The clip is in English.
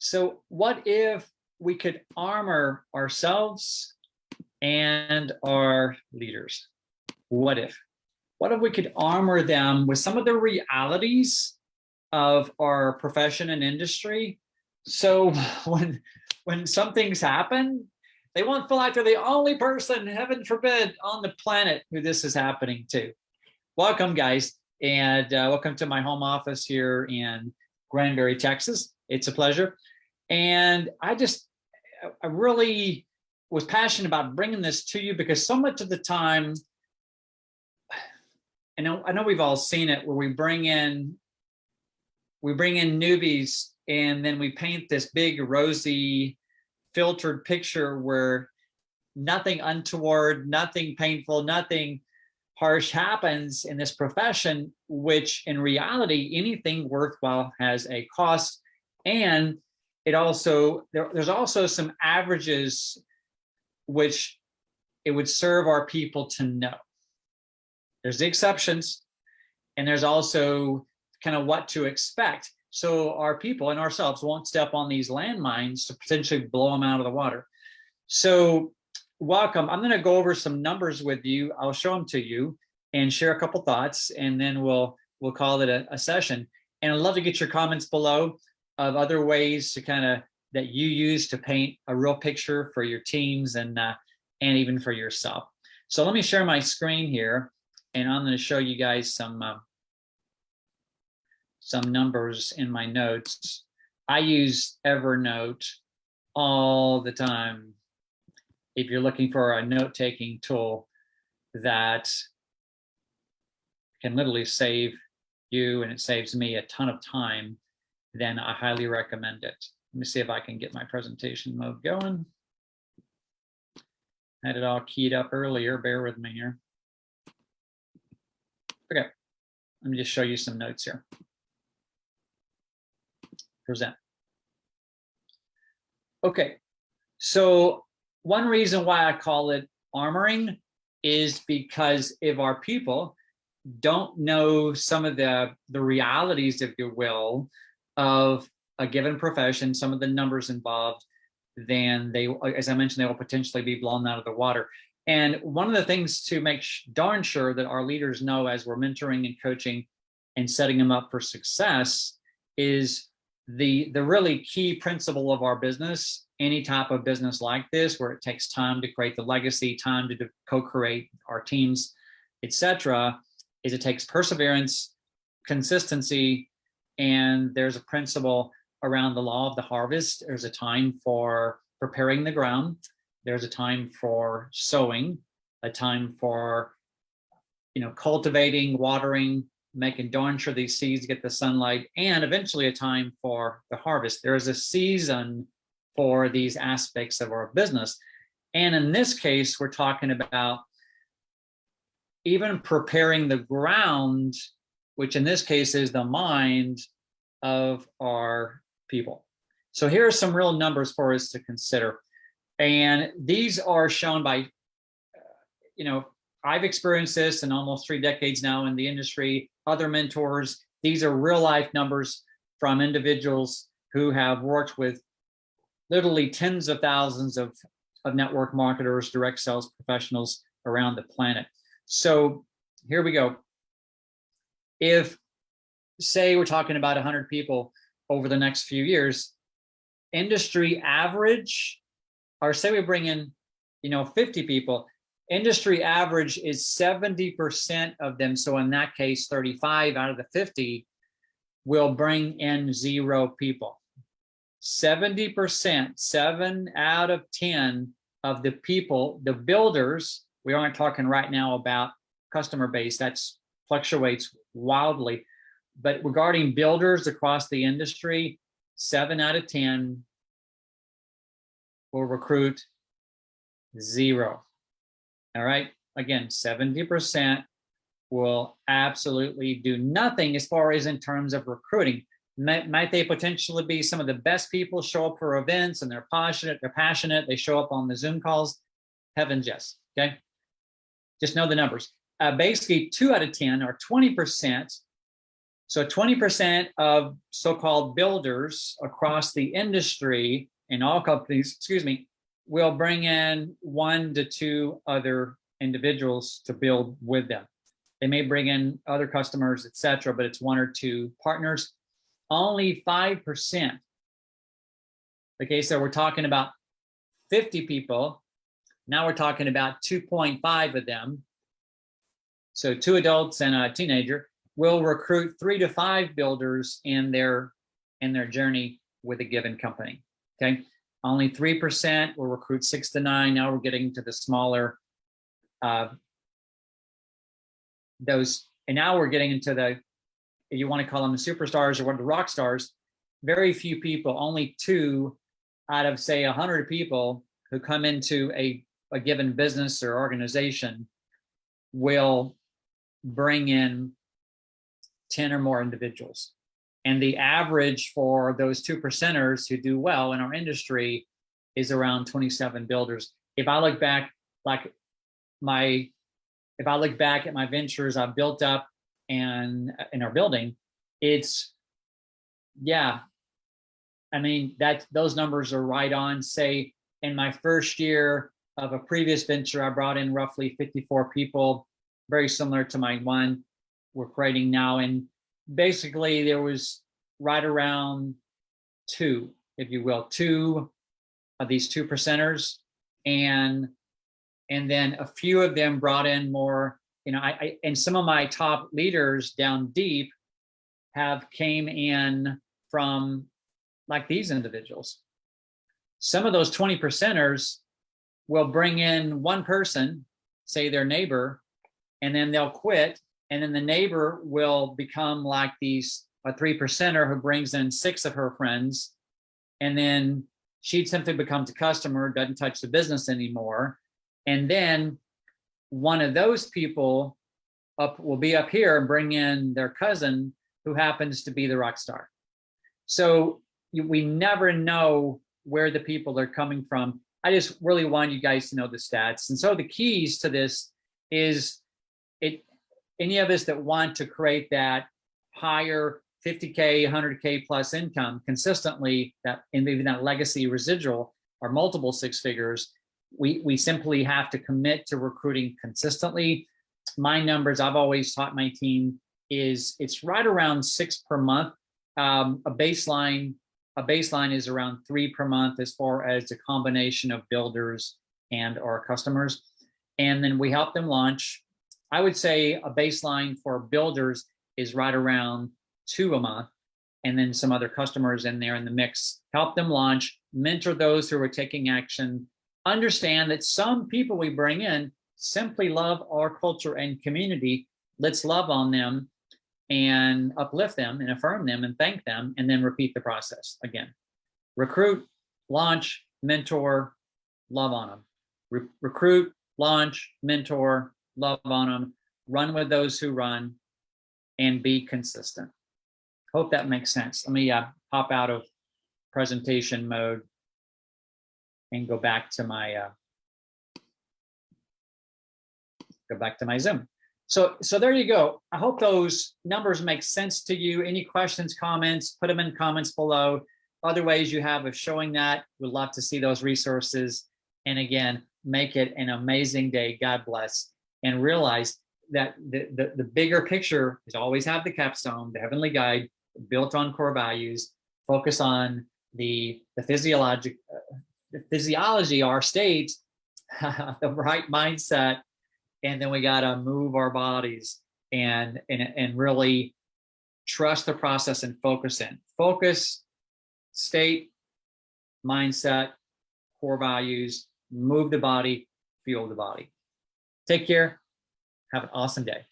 So what if we could armor ourselves and our leaders? What if? What if we could armor them with some of the realities of our profession and industry? So when some things happen, they won't feel like they're the only person, heaven forbid, on the planet who this is happening to. Welcome, guys, and welcome to my home office here in Granbury, Texas. It's a pleasure. And I really was passionate about bringing this to you because so much of the time, I know we've all seen it, where we bring in newbies and then we paint this big rosy filtered picture where nothing untoward, nothing painful, nothing harsh happens in this profession, which in reality, anything worthwhile has a cost. And there's also some averages which it would serve our people to know. There's the exceptions, and there's also kind of what to expect. So our people and ourselves won't step on these landmines to potentially blow them out of the water. So welcome. I'm going to go over some numbers with you. I'll show them to you and share a couple thoughts, and then we'll call it a session. And I'd love to get your comments below of other ways to that you use to paint a real picture for your teams and even for yourself. So let me share my screen here, and I'm going to show you guys some numbers in my notes. I use Evernote all the time. If you're looking for a note-taking tool that can literally save you, and it saves me a ton of time, then I highly recommend it. Let me see if I can get my presentation mode going. Had it all keyed up earlier, bear with me here. Okay, let me just show you some notes here. Present. Okay, so one reason why I call it armoring is because if our people don't know some of the realities, if you will, of a given profession, some of the numbers involved, then they, as I mentioned, they will potentially be blown out of the water. And one of the things to make darn sure that our leaders know as we're mentoring and coaching and setting them up for success is the really key principle of our business, any type of business like this, where it takes time to create the legacy, time to co-create our teams, etc., is it takes perseverance, consistency, and there's a principle around the law of the harvest. There's a time for preparing the ground. There's a time for sowing, a time for cultivating, watering, making darn sure these seeds get the sunlight, and eventually a time for the harvest. There is a season for these aspects of our business. And in this case, we're talking about even preparing the ground, which in this case is the mind of our people. So here are some real numbers for us to consider. And these are shown by, I've experienced this in almost 3 decades now in the industry, other mentors. These are real life numbers from individuals who have worked with literally tens of thousands of network marketers, direct sales professionals around the planet. So here we go. If, say, we're talking about 100 people over the next few years, industry average, or say we bring in, 50 people, industry average is 70% of them. So in that case, 35 out of the 50 will bring in 0 people. 70%, 7 out of 10 of the people, the builders, we aren't talking right now about customer base, that fluctuates wildly. But regarding builders across the industry, 7 out of 10 will recruit 0. All right. Again, 70% will absolutely do nothing as far as in terms of recruiting. Might they potentially be some of the best people, show up for events and they're passionate, they show up on the Zoom calls? Heavens, yes. Okay. Just know the numbers. Basically 2 out of 10 or 20% So 20% of so-called builders across the industry in all companies, excuse me, will bring in 1 to 2 other individuals to build with them. They may bring in other customers, etc., but it's 1 or 2 partners. Only 5%. Okay, so we're talking about 50 people. Now we're talking about 2.5 of them. So 2 adults and a teenager will recruit 3 to 5 builders in their journey with a given company. Okay, only 3% will recruit 6 to 9. Now we're getting to the smaller those, and now we're getting into the, if you want to call them the superstars or what, the rock stars. Very few people, only 2 out of say 100 people who come into a given business or organization will bring in 10 or more individuals. And the average for those 2%ers who do well in our industry is around 27 builders. If I look back, if I look back at my ventures I've built up and in our building, it's, yeah, I mean, those numbers are right on. Say in my first year of a previous venture, I brought in roughly 54 people, very similar to my one we're creating now. And basically there was right around 2, if you will, 2 of these 2%ers. And then a few of them brought in more, you know, and some of my top leaders down deep have came in from like these individuals. Some of those 20%ers will bring in 1 person, say their neighbor, and then they'll quit. And then the neighbor will become like a 3%er who brings in 6 of her friends. And then she simply becomes a customer, doesn't touch the business anymore. And then one of those people will be up here and bring in their cousin who happens to be the rock star. So we never know where the people are coming from. I just really want you guys to know the stats. And so the keys to this is any of us that want to create that higher 50K, 100K plus income consistently, that and even that legacy residual or multiple 6 figures, we simply have to commit to recruiting consistently. My numbers, I've always taught my team, is it's right around 6 per month. A baseline is around 3 per month as far as the combination of builders and our customers. And then we help them launch. I would say a baseline for builders is right around 2 a month, and then some other customers in there in the mix. Help them launch, mentor those who are taking action, understand that some people we bring in simply love our culture and community. Let's love on them and uplift them and affirm them and thank them, and then repeat the process again. Recruit, launch, mentor, love on them. Recruit, launch, mentor, love on them, run with those who run, and be consistent. Hope that makes sense. Let me hop out of presentation mode and go back to my Zoom. So there you go. I hope those numbers make sense to you. Any questions, comments, put them in comments below. Other ways you have of showing that, we'd love to see those resources. And again, make it an amazing day. God bless. And realize that the bigger picture is always have the capstone, the heavenly guide, built on core values. Focus on the physiology, our state, the right mindset, and then we got to move our bodies and really trust the process and focus in. Focus, state, mindset, core values, move the body, fuel the body. Take care. Have an awesome day.